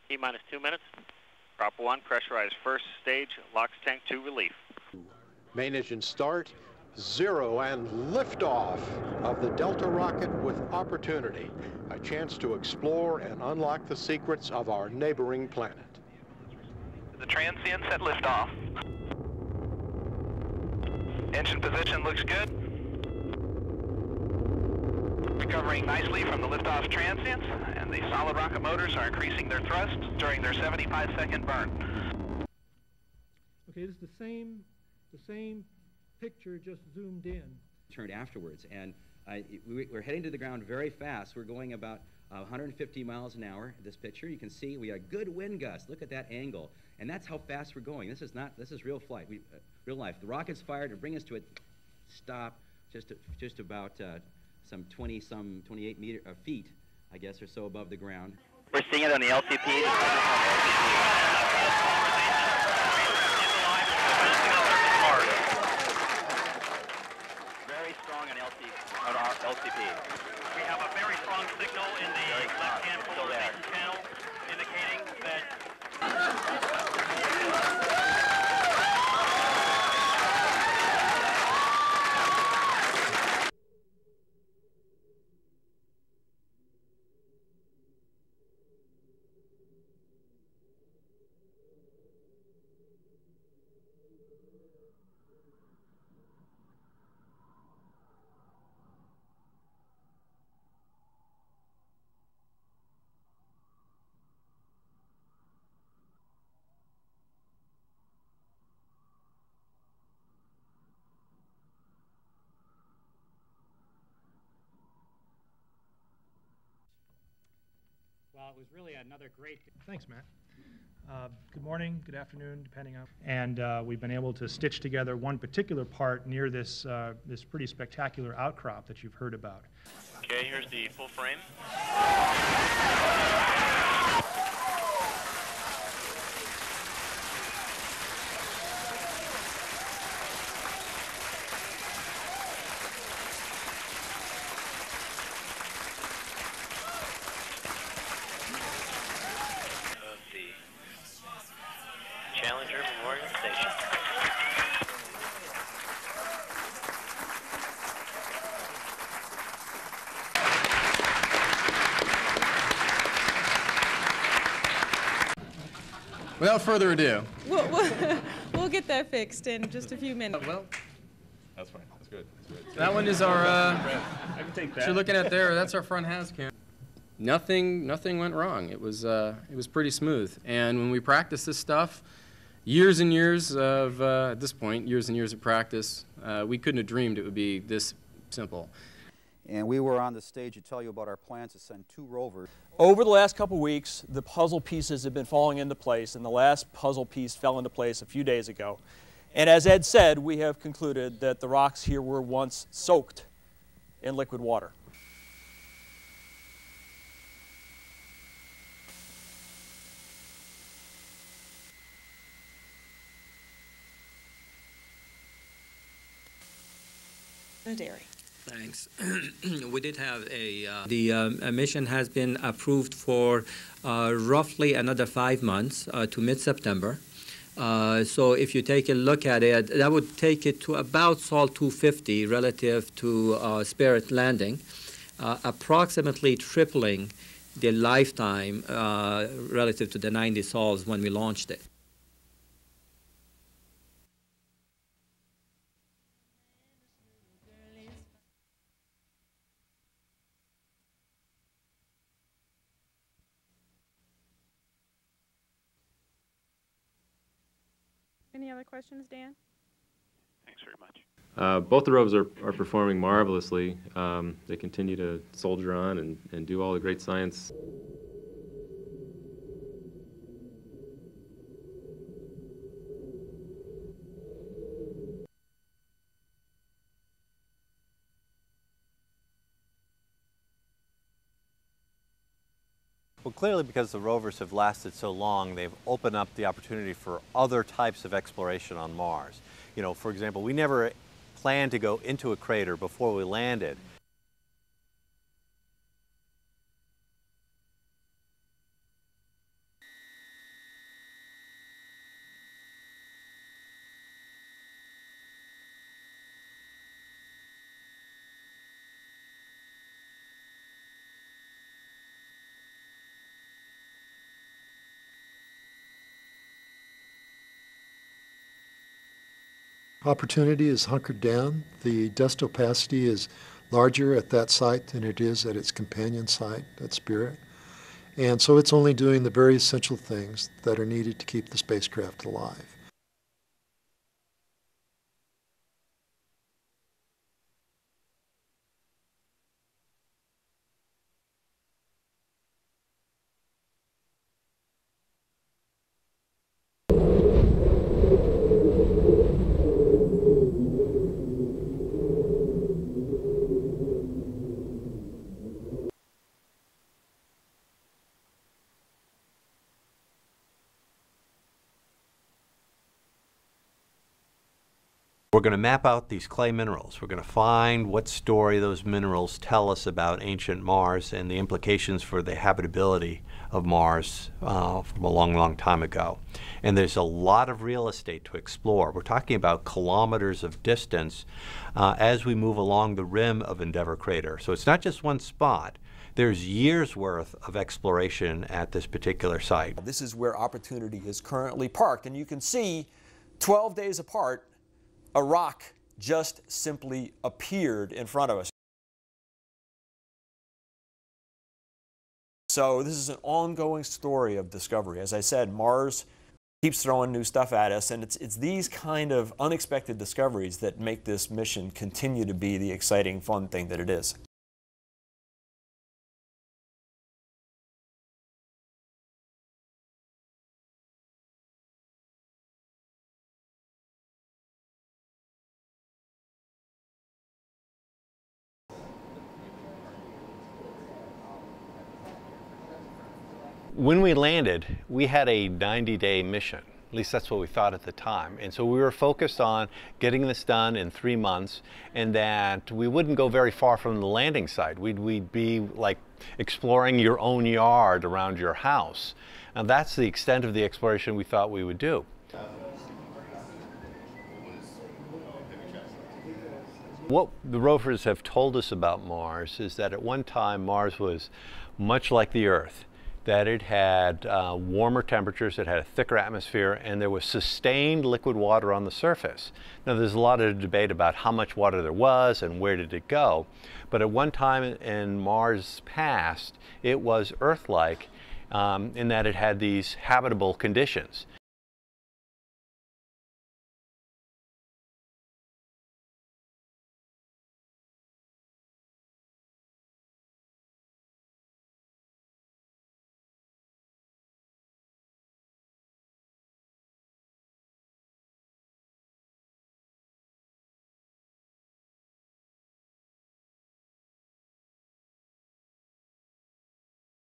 T-minus 2 minutes. Prop 1, pressurized first stage, LOX tank 2 relief. Main engine start, 0, and liftoff of the Delta rocket with opportunity. A chance to explore and unlock the secrets of our neighboring planet. The transients at liftoff. Engine position looks good. Recovering nicely from the liftoff transients, and the solid rocket motors are increasing their thrust during their 75-second burn. Okay, this is the same picture, just zoomed in. Turned afterwards, and we're heading to the ground very fast. We're going about 150 miles an hour. This picture, you can see we got good wind gusts. Look at that angle, and that's how fast we're going. This is real flight, real life. The rocket's fired to bring us to a stop, just about some 28 feet, I guess, or so above the ground. We're seeing it on the LCP. Very strong on our LCP. We have a very strong signal in the left-hand polarization channel, indicating that. Well, it was really another great. Thanks, Matt. Good morning, good afternoon, depending on. And we've been able to stitch together one particular part near this this pretty spectacular outcrop that you've heard about. Okay, here's the full frame. Challenger Memorial Station. Without further ado. We'll get that fixed in just a few minutes. Well, that's fine. That's good. That's good. that one is our, I can take that. what you're looking at there, that's our front has cam. Nothing went wrong. It was pretty smooth. And when we practiced this stuff, years and years of, at this point, years and years of practice, we couldn't have dreamed it would be this simple. And we were on the stage to tell you about our plans to send 2 rovers. Over the last couple weeks, the puzzle pieces have been falling into place, and the last puzzle piece fell into place a few days ago. And as Ed said, we have concluded that the rocks here were once soaked in liquid water. Dairy. Thanks. We did have the mission has been approved for roughly another 5 months to mid-September. So if you take a look at it, that would take it to about Sol 250 relative to Spirit landing, approximately tripling the lifetime relative to the 90 Sols when we launched it. Any other questions, Dan? Thanks very much. Both the rovers are performing marvelously. They continue to soldier on and do all the great science. Well, clearly because the rovers have lasted so long, they've opened up the opportunity for other types of exploration on Mars. You know, for example, we never planned to go into a crater before we landed. opportunity is hunkered down. The dust opacity is larger at that site than it is at its companion site, at Spirit. And so it's only doing the very essential things that are needed to keep the spacecraft alive. We're going to map out these clay minerals. We're going to find what story those minerals tell us about ancient Mars and the implications for the habitability of Mars from a long, long time ago. And there's a lot of real estate to explore. We're talking about kilometers of distance as we move along the rim of Endeavour Crater. So it's not just one spot. There's years worth of exploration at this particular site. This is where Opportunity is currently parked, and you can see 12 days apart, a rock just simply appeared in front of us. So this is an ongoing story of discovery. As I said, Mars keeps throwing new stuff at us, and it's these kind of unexpected discoveries that make this mission continue to be the exciting, fun thing that it is. When we landed, we had a 90-day mission. At least that's what we thought at the time. And so we were focused on getting this done in 3 months, and that we wouldn't go very far from the landing site. We'd be like exploring your own yard around your house. And that's the extent of the exploration we thought we would do. What the rovers have told us about Mars is that at one time Mars was much like the Earth, that it had warmer temperatures, it had a thicker atmosphere, and there was sustained liquid water on the surface. Now there's a lot of debate about how much water there was and where did it go, but at one time in Mars' past, it was Earth-like in that it had these habitable conditions.